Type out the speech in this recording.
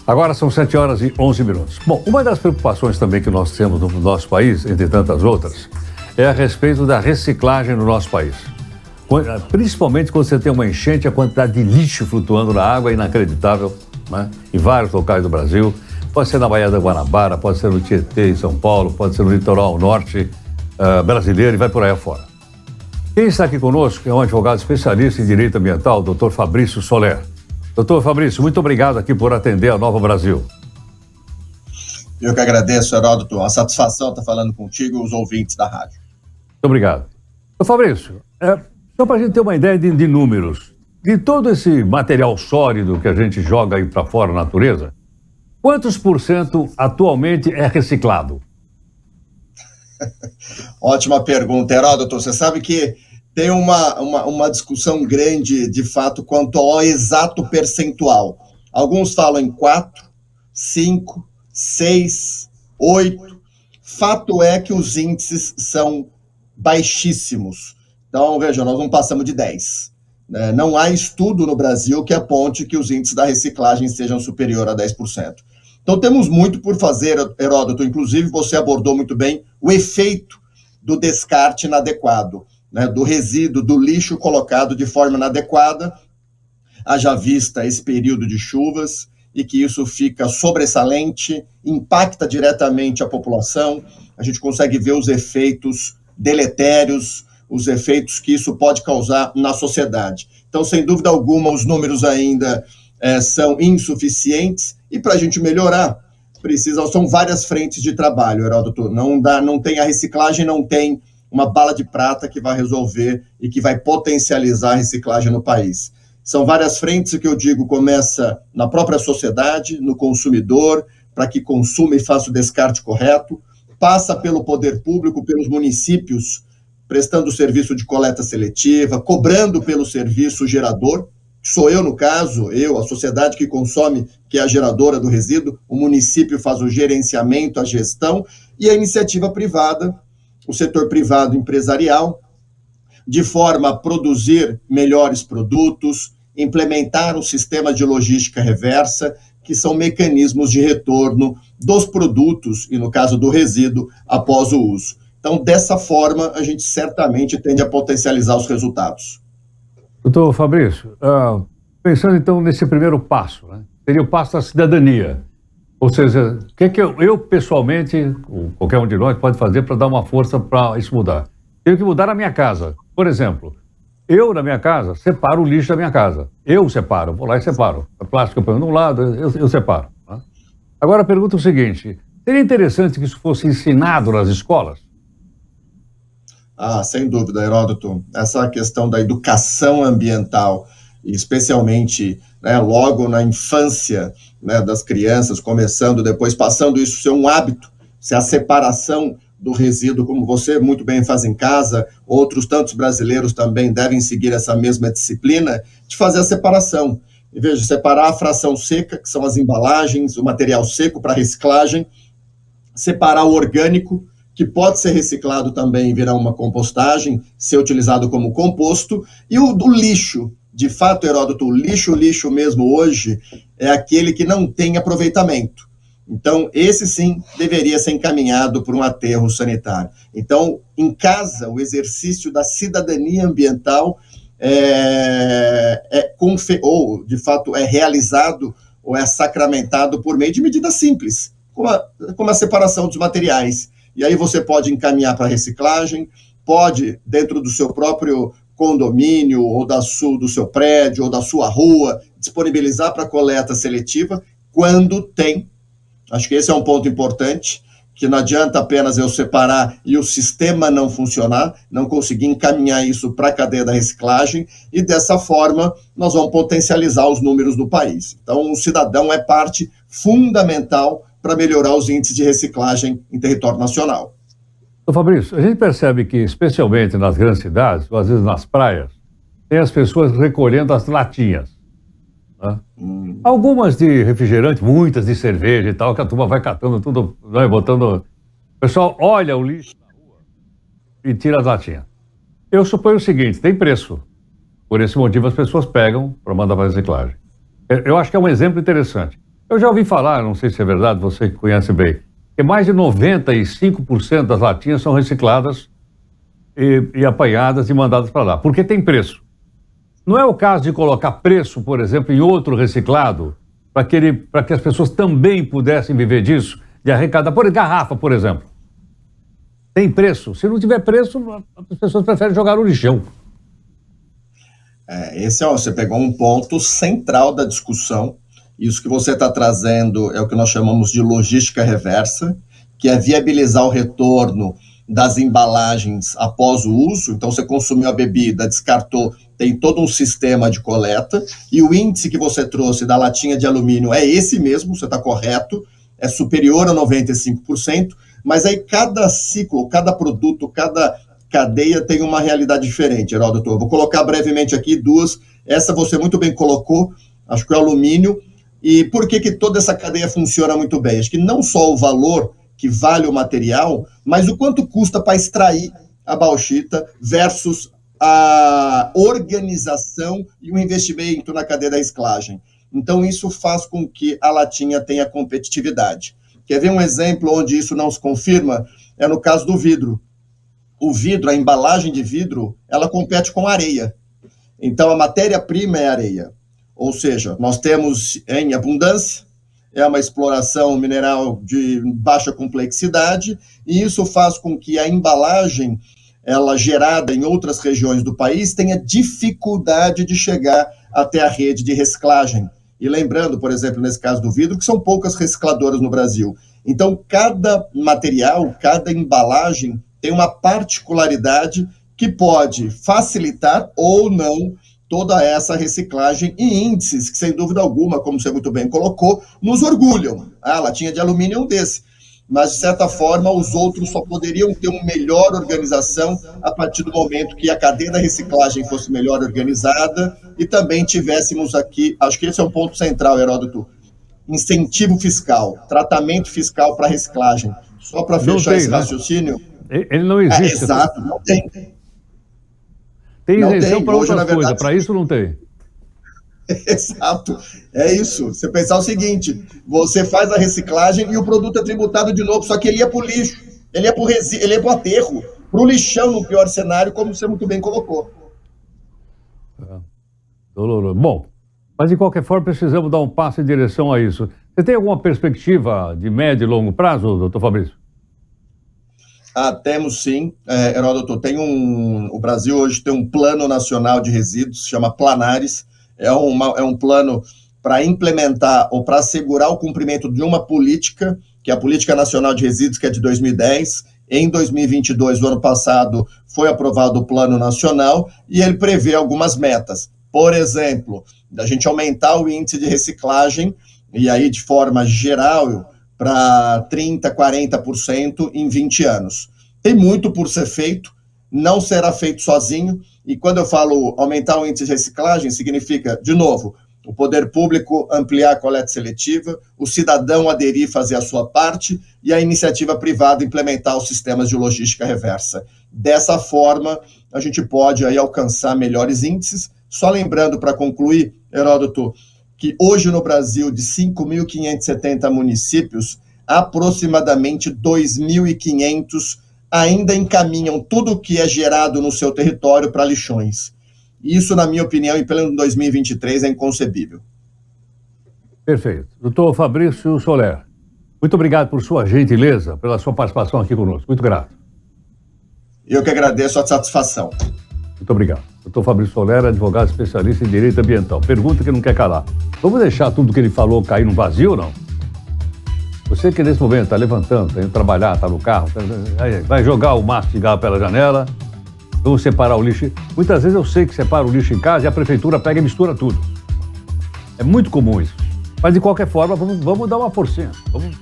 Agora são 7h11. Bom, uma das preocupações também que nós temos no nosso país, entre tantas outras, é a respeito da reciclagem no nosso país. Principalmente quando você tem uma enchente, a quantidade de lixo flutuando na água é inacreditável, né? Em vários locais do Brasil. Pode ser na Baía da Guanabara, pode ser no Tietê, em São Paulo, pode ser no litoral norte brasileiro e vai por aí afora. Quem está aqui conosco é um advogado especialista em direito ambiental, Dr. Fabrício Soler. Doutor Fabrício, muito obrigado aqui por atender a Nova Brasil. Eu que agradeço, Heródoto. A satisfação estar falando contigo e os ouvintes da rádio. Muito obrigado. Doutor Fabrício, só para a gente ter uma ideia de números, de todo esse material sólido que a gente joga aí para fora na natureza, quantos % atualmente é reciclado? Ótima pergunta, Heródoto. Você sabe que tem uma discussão grande, de fato, quanto ao exato percentual. Alguns falam em 4, 5, 6, 8. Fato é que os índices são baixíssimos. Então, veja, nós não passamos de 10. Não há estudo no Brasil que aponte que os índices da reciclagem sejam superiores a 10%. Então, temos muito por fazer, Heródoto. Inclusive, você abordou muito bem o efeito do descarte inadequado, né, do resíduo, do lixo colocado de forma inadequada, haja vista esse período de chuvas, e que isso fica sobressalente, impacta diretamente a população, a gente consegue ver os efeitos deletérios, os efeitos que isso pode causar na sociedade. Então, sem dúvida alguma, os números ainda são insuficientes, e para a gente melhorar, são várias frentes de trabalho, Heródoto. Não tem a reciclagem, não tem uma bala de prata que vai resolver e que vai potencializar a reciclagem no país. São várias frentes, que eu digo, começa na própria sociedade, no consumidor, para que consuma e faça o descarte correto, passa pelo poder público, pelos municípios, prestando serviço de coleta seletiva, cobrando pelo serviço gerador, sou eu no caso, a sociedade que consome, que é a geradora do resíduo, o município faz o gerenciamento, a gestão, e a iniciativa privada, o setor privado empresarial, de forma a produzir melhores produtos, implementar um sistema de logística reversa, que são mecanismos de retorno dos produtos, e no caso do resíduo, após o uso. Então, dessa forma, a gente certamente tende a potencializar os resultados. Doutor Fabrício, pensando então nesse primeiro passo, né? Seria o passo da cidadania. Ou seja, o que é que eu pessoalmente, ou qualquer um de nós, pode fazer para dar uma força para isso mudar? Tenho que mudar a minha casa. Por exemplo, eu, na minha casa, separo o lixo da minha casa. Eu separo, vou lá e separo. A plástica eu ponho de um lado, eu separo. Né? Agora, a pergunta é o seguinte, seria interessante que isso fosse ensinado nas escolas? Sem dúvida, Heródoto. Essa questão da educação ambiental, especialmente logo na infância das crianças, começando, depois passando isso a ser um hábito, ser a separação do resíduo, como você muito bem faz em casa, outros tantos brasileiros também devem seguir essa mesma disciplina, de fazer a separação. E veja, separar a fração seca, que são as embalagens, o material seco para reciclagem, separar o orgânico, que pode ser reciclado também e virar uma compostagem, ser utilizado como composto, e o do lixo. De fato, Heródoto, o lixo mesmo hoje é aquele que não tem aproveitamento. Então, esse sim deveria ser encaminhado por um aterro sanitário. Então, em casa, o exercício da cidadania ambiental de fato é realizado ou é sacramentado por meio de medidas simples, como a separação dos materiais. E aí você pode encaminhar para reciclagem, pode, dentro do seu próprio condomínio, ou do seu prédio, ou da sua rua, disponibilizar para coleta seletiva, quando tem. Acho que esse é um ponto importante, que não adianta apenas eu separar e o sistema não funcionar, não conseguir encaminhar isso para a cadeia da reciclagem, e dessa forma nós vamos potencializar os números do país. Então, o cidadão é parte fundamental para melhorar os índices de reciclagem em território nacional. Ô Fabrício, a gente percebe que, especialmente nas grandes cidades, ou às vezes nas praias, tem as pessoas recolhendo as latinhas. Né? Algumas de refrigerante, muitas de cerveja e tal, que a turma vai catando tudo, botando... O pessoal olha o lixo na rua e tira as latinhas. Eu suponho o seguinte, tem preço. Por esse motivo as pessoas pegam para mandar para reciclagem. Eu acho que é um exemplo interessante. Eu já ouvi falar, não sei se é verdade, você que conhece bem, que mais de 95% das latinhas são recicladas e apanhadas e mandadas para lá, porque tem preço. Não é o caso de colocar preço, por exemplo, em outro reciclado, para que as pessoas também pudessem viver disso, de arrecadar, por garrafa, por exemplo. Tem preço. Se não tiver preço, as pessoas preferem jogar no lixão. Você pegou um ponto central da discussão. Isso que você está trazendo é o que nós chamamos de logística reversa, que é viabilizar o retorno das embalagens após o uso. Então, você consumiu a bebida, descartou, tem todo um sistema de coleta, e o índice que você trouxe da latinha de alumínio é esse mesmo, você está correto, é superior a 95%, mas aí cada ciclo, cada produto, cada cadeia tem uma realidade diferente, Heródoto. Eu vou colocar brevemente aqui duas. Essa você muito bem colocou, acho que é o alumínio. E por que toda essa cadeia funciona muito bem? Acho que não só o valor que vale o material, mas o quanto custa para extrair a bauxita versus a organização e o investimento na cadeia da reciclagem. Então, isso faz com que a latinha tenha competitividade. Quer ver um exemplo onde isso não se confirma? É no caso do vidro. O vidro, a embalagem de vidro, ela compete com areia. Então, a matéria-prima é areia. Ou seja, nós temos em abundância, é uma exploração mineral de baixa complexidade, e isso faz com que a embalagem, ela gerada em outras regiões do país, tenha dificuldade de chegar até a rede de reciclagem. E lembrando, por exemplo, nesse caso do vidro, que são poucas recicladoras no Brasil. Então, cada material, cada embalagem tem uma particularidade que pode facilitar ou não toda essa reciclagem e índices que, sem dúvida alguma, como você muito bem colocou, nos orgulham. A latinha de alumínio é um desses. Mas, de certa forma, os outros só poderiam ter uma melhor organização a partir do momento que a cadeia da reciclagem fosse melhor organizada e também tivéssemos aqui, acho que esse é um ponto central, Heródoto, incentivo fiscal, tratamento fiscal para reciclagem. Só para fechar esse raciocínio... Ele não existe. Exato, não tem. Tem isenção para outras coisas, para isso não tem. Exato, é isso. Você pensar o seguinte, você faz a reciclagem e o produto é tributado de novo, só que ele ia para o lixo, ele ia para o aterro, para o lixão no pior cenário, como você muito bem colocou. Doloroso. Bom, mas de qualquer forma precisamos dar um passo em direção a isso. Você tem alguma perspectiva de médio e longo prazo, doutor Fabrício? Temos sim, Heródoto. O Brasil hoje tem um plano nacional de resíduos, chama Planares. É um plano para implementar ou para assegurar o cumprimento de uma política, que é a Política Nacional de Resíduos, que é de 2010. Em 2022, o ano passado, foi aprovado o Plano Nacional e ele prevê algumas metas. Por exemplo, a gente aumentar o índice de reciclagem, e aí de forma geral, para 30%, 40% em 20 anos. Tem muito por ser feito, não será feito sozinho, e quando eu falo aumentar o índice de reciclagem, significa, de novo, o poder público ampliar a coleta seletiva, o cidadão aderir e fazer a sua parte, e a iniciativa privada implementar os sistemas de logística reversa. Dessa forma, a gente pode aí alcançar melhores índices. Só lembrando, para concluir, Heródoto, que hoje no Brasil, de 5.570 municípios, aproximadamente 2.500 ainda encaminham tudo o que é gerado no seu território para lixões. Isso, na minha opinião, em pleno 2023, é inconcebível. Perfeito. Doutor Fabrício Soler, muito obrigado por sua gentileza, pela sua participação aqui conosco. Muito grato. Eu que agradeço a satisfação. Muito obrigado. Doutor Fabrício Soler, advogado especialista em direito ambiental. Pergunta que não quer calar. Vamos deixar tudo que ele falou cair no vazio ou não? Você que nesse momento está levantando, está indo trabalhar, está no carro, vai jogar o maço de cigarro pela janela, vamos separar o lixo. Muitas vezes eu sei que separa o lixo em casa e a prefeitura pega e mistura tudo. É muito comum isso. Mas de qualquer forma, vamos dar uma forcinha. Vamos,